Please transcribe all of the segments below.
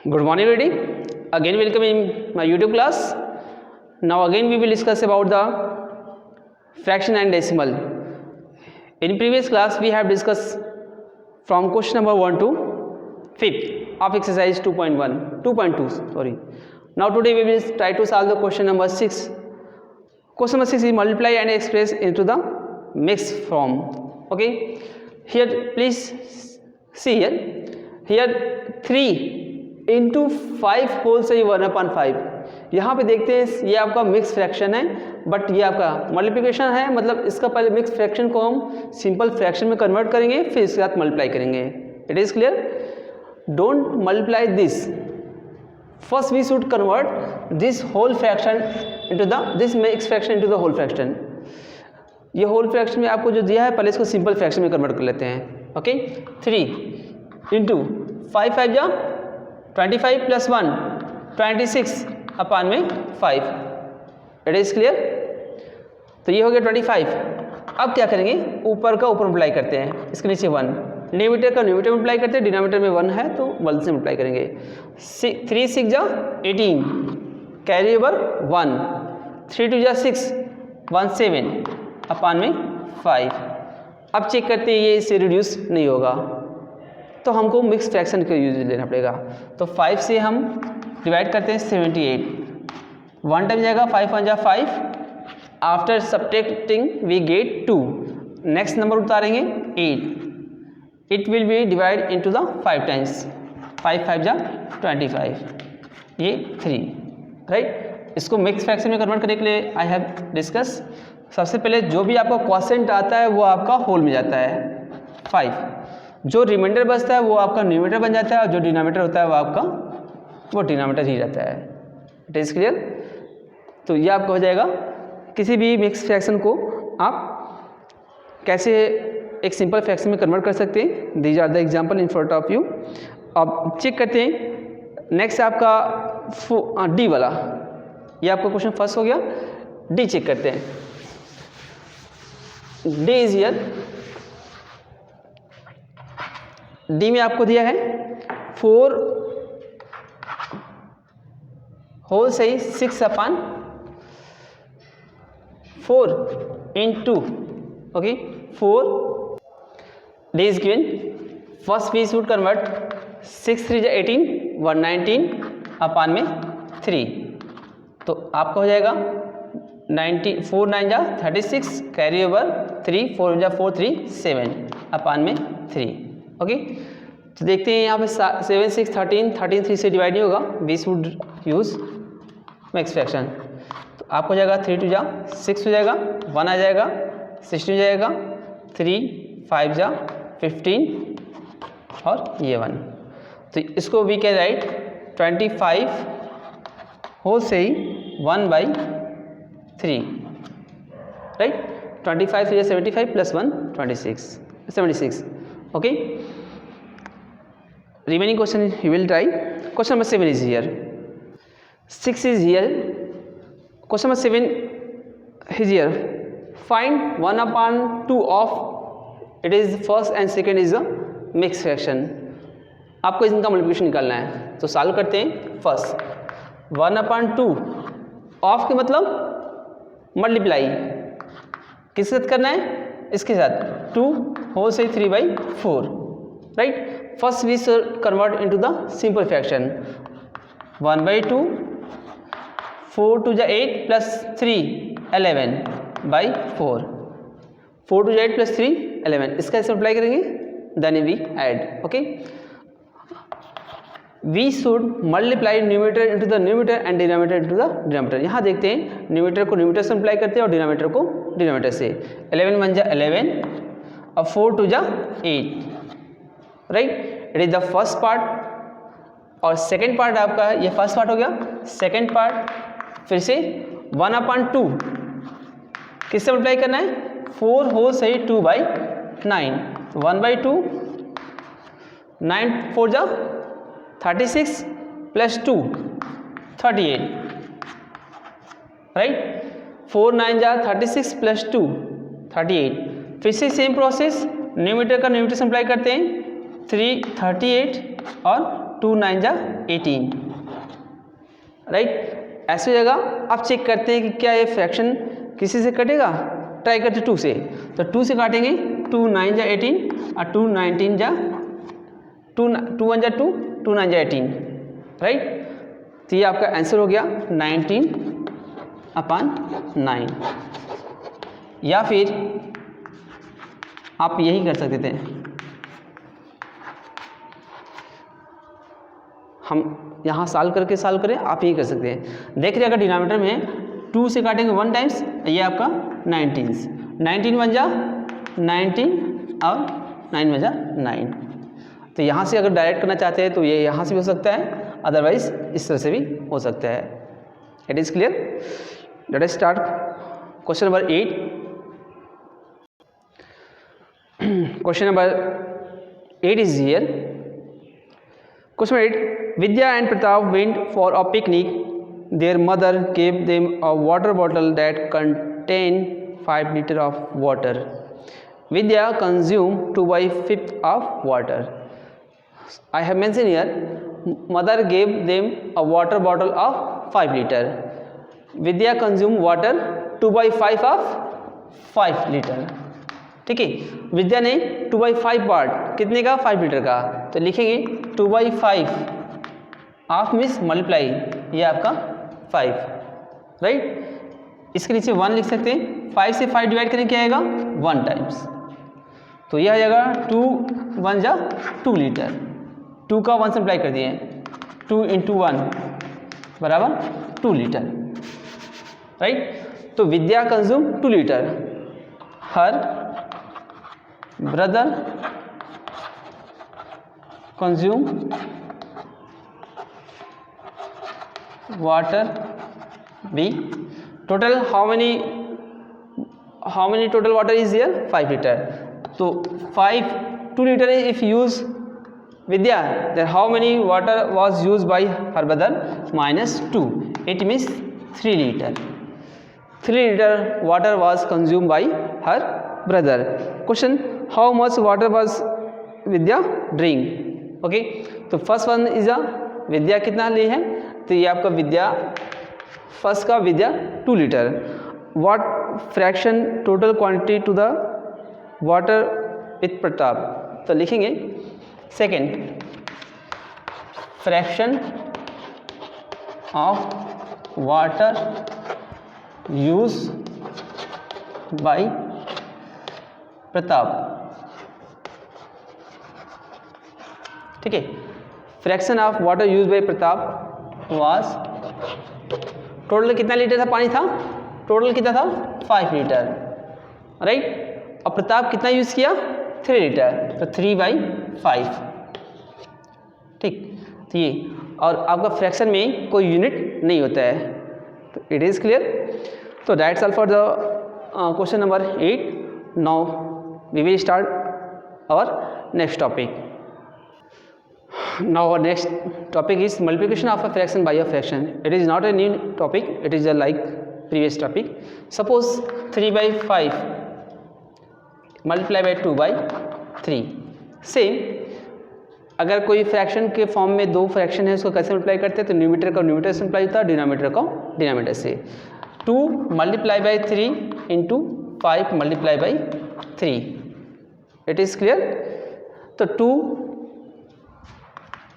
Good morning everybody. Again welcome in my YouTube class. Now again we will discuss about the fraction and decimal. In previous class we have discussed from question number 1 to 5th of exercise 2.2 sorry. Now today we will try to solve the question number 6. Question number 6 is multiply and express into the mixed form. Okay, here please see here 3 into 5 whole से 1/5. यहाँ पे देखते हैं ये आपका mix fraction है, but ये आपका मल्टीप्लिकेशन है, मतलब इसका पहले मिक्स फ्रैक्शन को हम सिंपल फ्रैक्शन में कन्वर्ट करेंगे, फिर इसके साथ मल्टीप्लाई करेंगे. It is clear. Don't multiply this. First we should convert this whole fraction into this mix fraction into the whole fraction. ये होल फ्रैक्शन में आपको जो दिया है पहले इसको सिंपल फ्रैक्शन में कन्वर्ट कर लेते हैं. ओके, 3 इंटू 5 जा 25 प्लस 1 26 अपान में 5. It is clear. तो ये हो गया 25. अब क्या करेंगे, ऊपर का ऊपर मल्टीप्लाई करते हैं, इसके नीचे 1, न्यूमरेटर का न्यूमरेटर मल्टीप्लाई करते हैं, डिनोमिनेटर में 1 है तो 1 से मल्टीप्लाई करेंगे. 3 6 जा 18 कैरी ओवर 1, 3 2 जा 6 1 7 अपान में 5. अब चेक करते हैं ये इससे रिड्यूस नहीं होगा तो हमको मिक्स फ्रैक्शन का यूज लेना पड़ेगा. तो 5 से हम डिवाइड करते हैं 78. 1 टाइम जाएगा 5 1 जा 5. After subtracting we get 2. Next number उतारेंगे 8. It will be divide into the 5 टाइम्स. 5 5 जा 25. ये 3 राइट. इसको मिक्स फ्रैक्शन में कन्वर्ट करने के लिए आई हैव डिस्कस. सबसे पहले जो भी आपका क्वोशिएंट आता है वो आपका होल में जाता है 5. जो रिमाइंडर बचता है वो आपका न्यूमरेटर बन जाता है और जो डिनोमिनेटर होता है वो आपका वो डिनोमिनेटर ही रहता है. It is clear. तो ये आपका हो जाएगा. किसी भी मिक्स फ्रैक्शन को आप कैसे एक सिंपल फ्रैक्शन में कन्वर्ट कर सकते हैं. These are the example in front of you. अब चेक करते हैं. नेक्स्ट आपका डी वाला, ये आपका क्वेश्चन फर्स्ट हो गया. डी चेक करते हैं. D is here. डी में आपको दिया है 4 होल सही 6 upon 4 into okay 4. D is given. First we should convert 6 3 जा 18 119 अपान में 3. तो आपका हो जाएगा 90 4 9 जा 36 कैरी ओवर 3 4 जा 4 3 7 अपान में 3. ओके, तो देखते हैं यहाँ पे 7 6 13 13 3 से डिवाइड नहीं होगा. We should use mix fraction. तो आपको हो जाएगा 3 2 जा 6 हो जाएगा, 1 आ जाएगा, 16 हो जाएगा, 3 5 जा 15 और ये 1. तो इसको वी कैन राइट 25 होल से ही 1/3 right. 25 3 75 plus 1 76. Okay, remaining question you will try. Question number 7 is here. 6 is here. Question number 7 is here. Find 1/2 of it is first and second is a mixed fraction. आपको इनका multiplication निकालना है तो solve करते हैं. First 1/2 of के मतलब multiply किसके साथ करना है, इसके साथ 2 होल से 3/4 right. First we convert into the simple fraction. 1/2 4 2 जा 8 प्लस 3 11/4. 4 2 जा 8 प्लस 3 11. इसका ऐसे अप्लाई करेंगे then we add. Okay, we should multiply numerator into the numerator and denominator into the denominator. यहाँ देखते हैं न्यूमरेटर को न्यूमरेटर से मल्टीप्लाई करते हैं और डिनोमिनेटर को डिनोमिनेटर से. 11 1 जा 11 और 4 2 जा 8 right. It is the first part. और सेकेंड पार्ट आपका ये फर्स्ट पार्ट हो गया. सेकेंड पार्ट फिर से 1/2 किससे मल्टीप्लाई करना है, 4 होल सही 2/9. 1/2 9 4 जा 36 प्लस 2 38 राइट. 4 9 जा 36 प्लस 2 38. फिर से सेम प्रोसेस न्यूमरेटर का न्यूमरेटर से मल्टीप्लाई करते हैं. 3 38 और 2 9 जा 18, राइट। ऐसी जगह आप चेक करते हैं कि क्या ये फ्रैक्शन किसी से कटेगा, ट्राई करते 2 से, तो 2 से काटेंगे 2 9 जा 18 और 2 19 जा 2 1 जा 2 2 9 जा 18, राइट। तो ये आपका आंसर हो गया 19/9। या फिर आप यही कर सकते थे, हम यहाँ सॉल्व करके सॉल्व करें, आप यही कर सकते हैं। देख रहे अगर डिनोमिनेटर में 2 से काटेंगे 1 टाइम्स, ये आपका 19, 19 1 जा 19 और 9 1 जा 9। तो यहाँ से अगर डायरेक्ट करना चाहते हैं तो ये यहाँ से भी हो सकता है, अदरवाइज इस तरह से भी हो सकता है। It is clear. Late us start question number 8। Question number 8 is here. Question 8, Vidya and Pratap went for a picnic. Their mother gave them a water bottle that contained 5 liters of water. Vidya consumed 2/5 of water. I have mentioned here, mother gave them a water bottle of 5 liters. Vidya consumed water 2/5 of 5 litre, ठीक है। विद्या ने 2/5 part कितने का, 5 litre का, तो लिखेंगे 2/5 of means multiply, ये आपका 5, राइट। इसके नीचे 1 लिख सकते हैं, 5 से 5 डिवाइड करें क्या आएगा 1 टाइम्स, तो यह आ जाएगा 2 1 जा 2 लीटर, 2 का 1 से मल्टीप्लाई कर दिए, 2 × 1 बराबर 2 लीटर, राइट। तो Vidya consume 2 litre, her brother consume water B. Total how many total water is here, 5 liter. So 2 liter if use Vidya, then how many water was used by her brother, -2, it means 3 liter. 3 liter water was consumed by her brother. Question, how much water was Vidya drink? Okay, तो first one is a Vidya कितना ली है, तो ये आपका Vidya first का Vidya 2 litre. What fraction total quantity to the water with Pratap, तो लिखेंगे second fraction of water use by Pratap, ठीक है। Fraction of water use by Pratap was, total कितना लीटर था पानी था, टोटल कितना था 5 लीटर, राइट। और प्रताप कितना यूज़ किया 3 लीटर, तो 3/5, ठीक। तो ये और आपका फ्रैक्शन में कोई यूनिट नहीं होता है, तो इट इज़ क्लियर। तो that's all for the question number 8। Now we will start our next topic. Now our next topic is multiplication of a fraction by a fraction. It is not a new topic, it is a like previous topic. Suppose 3/5 multiply by 2/3, same अगर कोई fraction के form में 2 fraction है उसको कैसे multiply करते हैं, तो न्यूमरेटर का न्यूमरेटर से मल्टीप्लाई होता है, डिनोमिनेटर का डिनोमिनेटर से। 2 multiply by 3 into 5 multiply by 3, it is clear. तो 2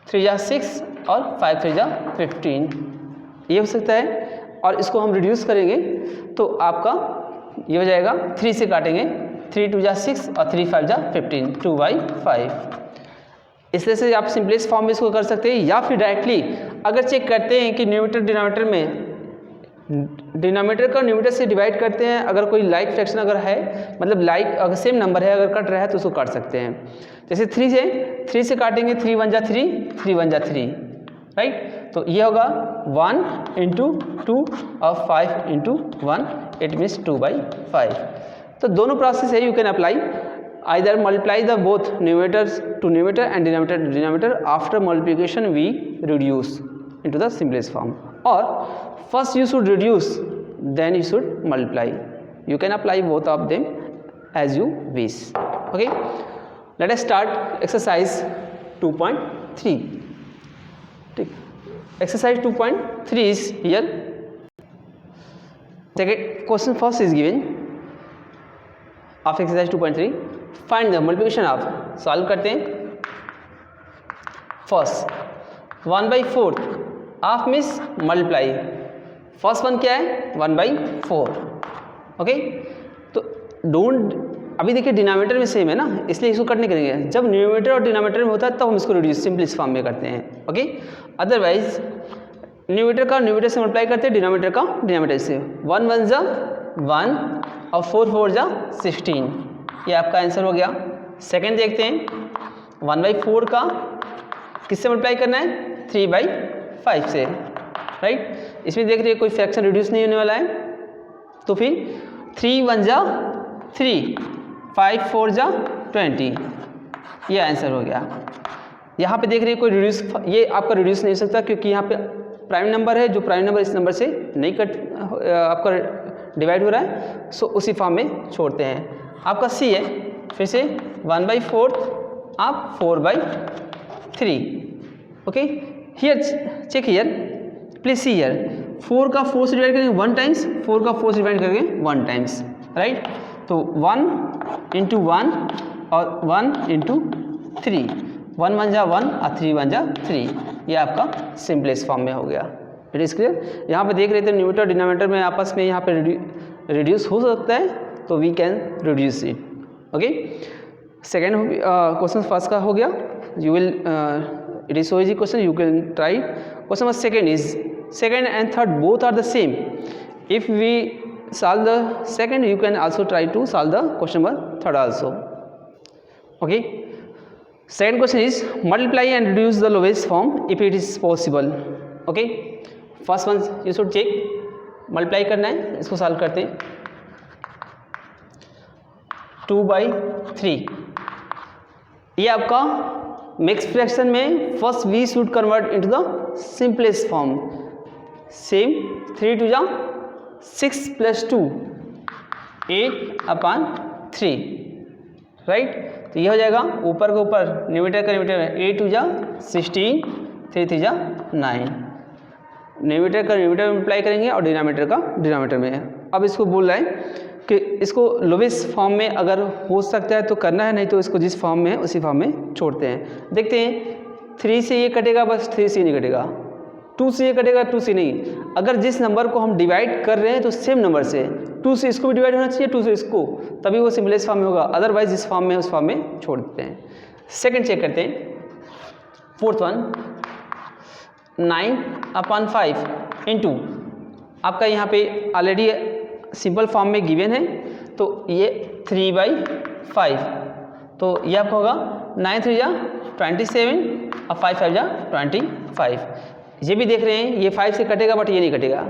3 जा 6 और 5 3 जा 15, ये हो सकता है। और इसको हम रिड्यूस करेंगे तो आपका ये हो जाएगा, 3 से काटेंगे, 3 2 जा 6 और 3 5 जा 15, 2/5। इस तरह से आप सिंपलेस्ट फॉर्म में इसको कर सकते हैं, या फिर डायरेक्टली अगर चेक करते हैं कि न्यूमरेटर डिनोमिनेटर में डिनोमिनेटर का न्यूमरेटर से डिवाइड करते हैं, अगर कोई लाइक फ्रैक्शन अगर है, मतलब लाइक अगर सेम नंबर है अगर कट रहा है तो उसको काट सकते हैं। जैसे 3 से काटेंगे, 3 1 जा 3, 3 1 जा 3, राइट। तो ये होगा 1 × 2 और 5 × 1, इट मीन्स 2/5। तो दोनों प्रोसेस है, you can apply either multiply the both numerators to numerator and denominator to denominator, after multiplication we reduce into the simplest form, और first you should reduce then you should multiply. You can apply both of them as you wish. Okay, let us start exercise 2.3. ठीक, exercise 2.3 is here. Second question first is given of exercise 2.3. Find the multiplication of, solve करते हैं. First 1/4 of miss multiply. First one क्या है? 1/4. Okay, तो don't, अभी देखिए denominator में same है ना, इसलिए इसको कट नहीं करेंगे. जब न्यूमरेटर और डिनोमिनेटर में होता है तब हम इसको रिड्यूस सिंपल इस फॉर्म में करते हैं. ओके, अदरवाइज न्यूमरेटर का न्यूमरेटर से मल्टीप्लाई करते हैं, डिनोमिनेटर का डिनोमिनेटर से. 1 1 जा 1 और 4 4 जा 16. ये आपका आंसर हो गया. सेकंड देखते हैं, 1/4 का किससे मल्टीप्लाई करना है? 3/5 से. राइट, इसमें देख रहे हैं कोई फ्रैक्शन रिड्यूस नहीं होने वाला है, तो फिर 3 1 जा 3, 5 4 जा 20. ये आंसर हो गया. यहाँ पे देख रहे हैं कोई रिड्यूस, ये आपका रिड्यूस नहीं हो सकता क्योंकि यहाँ पे प्राइम नंबर है, जो प्राइम नंबर इस नंबर से नहीं आपका डिवाइड हो रहा है, सो उसी फॉर्म में छोड़ते हैं. आपका सी है, फिर से 1/4 आप 4/3. Okay, here check here, please see here. 4 का 4 से डिवाइड करेंगे 1 टाइम्स, 4 का 4 से डिवाइड करेंगे 1 टाइम्स. राइट, तो 1 × 1 और 1 × 3. 1 1 जा 1 और 3 1 जा 3. ये आपका सिंपलेस्ट फॉर्म में हो गया. It is clear. यहाँ पे देख रहे थे न्यूमरेटर और डिनोमिनेटर में आपस में यहाँ पे रिड्यूस हो सकता है, तो we can reduce it. Okay, second question first का हो गया. You will, it is so easy question, you can try. Question number second is, second and third both are the same. If we solve the second, you can also try to solve the question number third also. Okay, second question is multiply and reduce the lowest form if it is possible. Okay, first one you should check, multiply करना है, इसको solve करते हैं. 2/3 ये आपका mix fraction में first we should convert into the simplest form. Same 3 2 जा 6 + 2 8/3. Right, तो ये हो जाएगा ऊपर के ऊपर न्यूमरेटर का न्यूमरेटर में 8 2 जा 16, 3 3 जा 9. न्यूमरेटर का न्यूमरेटर में अप्लाई करेंगे और डिनोमिनेटर का डिनोमिनेटर में. अब इसको बोल रहा है कि इसको लोवेस्ट फॉर्म में अगर हो सकता है तो करना है, नहीं तो इसको जिस फॉर्म में है उसी फॉर्म में छोड़ते हैं. देखते हैं 3 से ये कटेगा, बस 3 से नहीं कटेगा. 2 से ये कटेगा, 2 से नहीं. अगर जिस नंबर को हम डिवाइड कर रहे हैं तो सेम नंबर से 2 से इसको भी डिवाइड होना चाहिए, 2 से इसको, तभी वो सिंपलेस्ट फॉर्म में होगा. अदरवाइज इस फॉर्म में उस फॉर्म में छोड़ देते हैं. सेकंड चेक करते हैं. फोर्थ वन 9/5 इंटू, आपका यहाँ पे ऑलरेडी सिंपल फॉर्म में गिवन है, तो ये 3/5. तो ये आपका होगा 9 3 जा 27 और 5 5 जा 25. ये भी देख रहे हैं ये 5 से कटेगा बट ये नहीं कटेगा,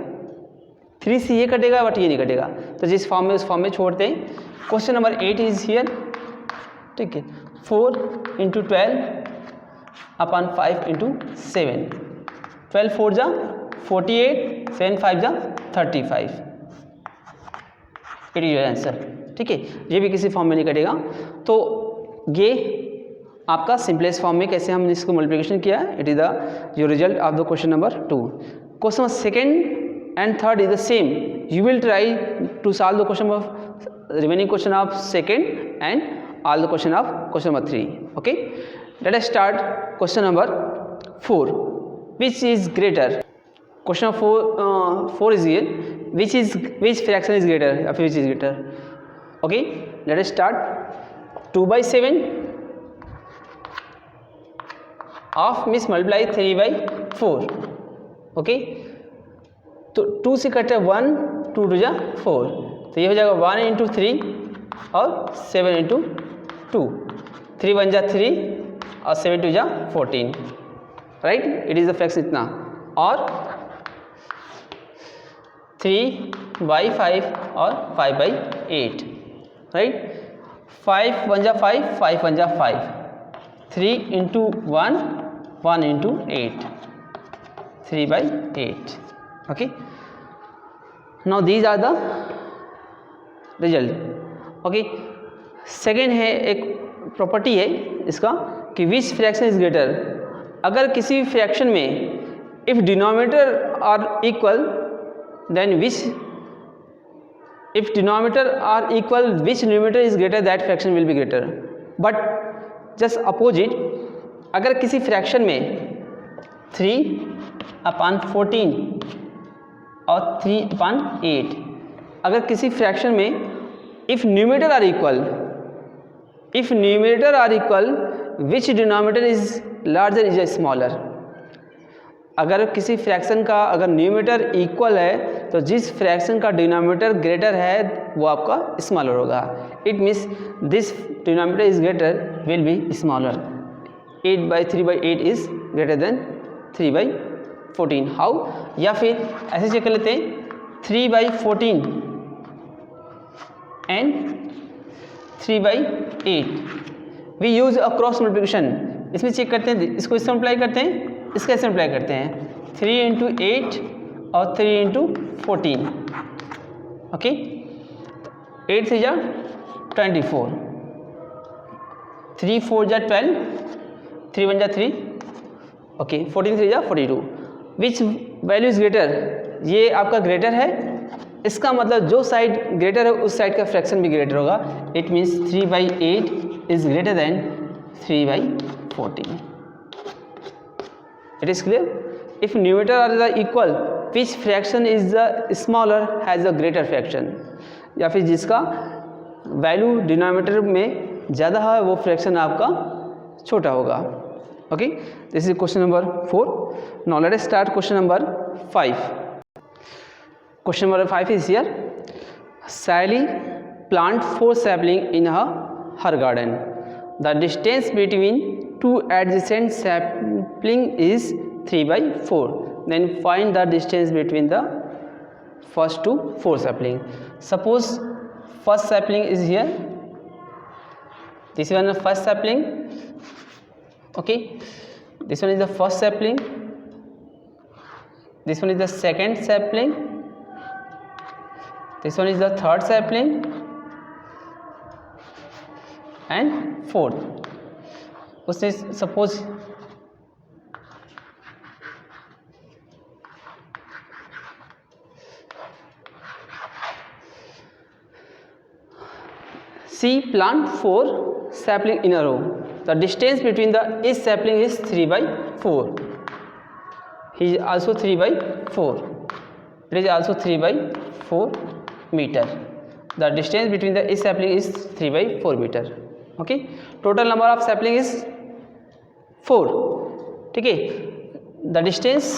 3 से ये कटेगा बट ये नहीं कटेगा, तो जिस फॉर्म में उस फॉर्म में छोड़ते हैं. Question number 8 is here. ठीक है, 4 × 12/5 × 7. 12 4 जा 48, 7 5 जा 35. It is answer. ठीक है, ये भी किसी फॉर्म में नहीं कटेगा. तो ये आपका सिंपलेस्ट फॉर्म में कैसे हमने इसको मल्टीप्लिकेशन किया है. It is the your result of the question number 2. Question number second and third is the same. You will try to solve the question of remaining question of second and all the question of question number 3. Okay, let us start question number 4. Which is greater. Question 4 is here. Which fraction is greater? Which is greater? Okay, let us start. 2/7 of miss multiply 3/4. Okay, तो 2 से कटे 1, 2 2 जा 4, तो ये हो जाएगा 1 × 3 और 7 × 2. 3 1 जा 3 और 7 2 जा 14. Right, it is the fraction इतना. और 3/5 और 5/8. राइट, 5 1 जा 5, 5 1 जा 5. 3 × 1, 1 × 8, 3/8. Okay, now these are the result. Okay, second है, एक प्रॉपर्टी है इसका कि विच फ्रैक्शन इज ग्रेटर. अगर किसी फ्रैक्शन में if denominator are equal, then which numerator is greater, that fraction will be greater. But just opposite, अगर किसी फ्रैक्शन में 3/14 और 3/8, अगर किसी फ्रैक्शन में if numerator are equal, which denominator is larger is smaller. अगर किसी फ्रैक्शन का अगर न्यूमरेटर इक्वल है तो जिस फ्रैक्शन का डिनोमिनेटर ग्रेटर है वो आपका स्मॉलर होगा. It means this denominator is greater will be smaller. 8/3/8 is greater than 3/14. How? या फिर ऐसे चेक कर लेते हैं 3/14 and 3/8. We use a cross multiplication. इसमें चेक करते हैं, इसको इससे मल्टीप्लाई करते हैं, इसका ऐसे मल्टीप्लाई करते हैं. 3 × 8 और 3 × 14. ओके, 8 3 जा 24, 3 4 जा 12, 3 1 जा 3. ओके, 14 3 जा 42. Which value is greater? ये आपका ग्रेटर है, इसका मतलब जो साइड ग्रेटर है उस साइड का फ्रैक्शन भी ग्रेटर होगा. It means 3/8 is greater than 3/14. It is clear? If numerator are the equal, which fraction is the smaller has a greater fraction? या फिर जिसका वैल्यू डिनोमिनेटर में ज़्यादा है वो फ्रैक्शन आपका छोटा होगा. Okay, this is question number 4. Now let us start question number 5. Question number 5 is here. Sally plant 4 sapling in her garden. The distance between two adjacent sapling is 3/4. Then find the distance between the first two 4 sapling. Suppose first sapling is here. This one is the first sapling. Okay, this one is the first sapling. This one is the second sapling. This one is the third sapling and fourth. उससे suppose she plant 4 sapling in a row. The distance between the each sapling is 3/4. He is also 3/4. It is also 3/4 meter. The distance between the each sapling is 3/4 meter. Okay, total number of sapling is 4. ठीक है, the distance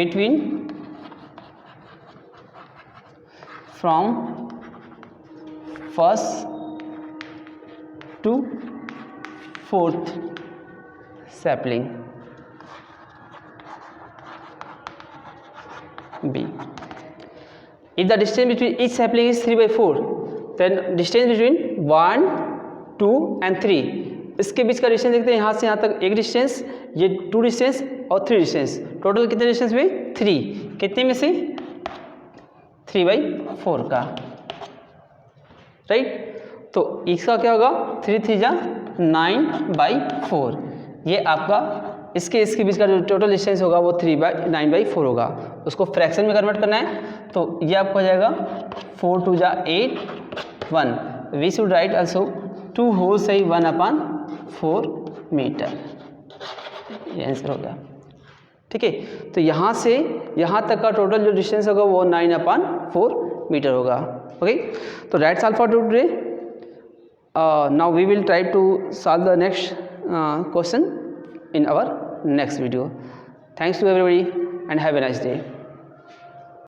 between from first to fourth sapling B. If the distance between each sapling is 3/4, then distance between 1, 2 and 3, इसके बीच का distance देखते हैं. यहाँ से यहाँ तक एक डिस्टेंस, ये 2 डिस्टेंस और 3 डिस्टेंस. टोटल कितने डिस्टेंस हुए? 3. कितने में से? 3/4 का. राइट, तो इसका क्या होगा? 3 3 जा 9/4. ये आपका इसके बीच का जो टोटल डिस्टेंस होगा वो 9/4 होगा. उसको फ्रैक्शन में कन्वर्ट करना है तो ये आपको हो जाएगा 4 2 जा 8 1. We should write also 2 whole सही 1/4 मीटर. ये आंसर हो गया. ठीक है, तो यहाँ से यहाँ तक का टोटल जो डिस्टेंस होगा वो 9/4 मीटर होगा. ओके, तो that's all for today. Now we will try to solve the next question in our next video. Thanks to everybody and have a nice day.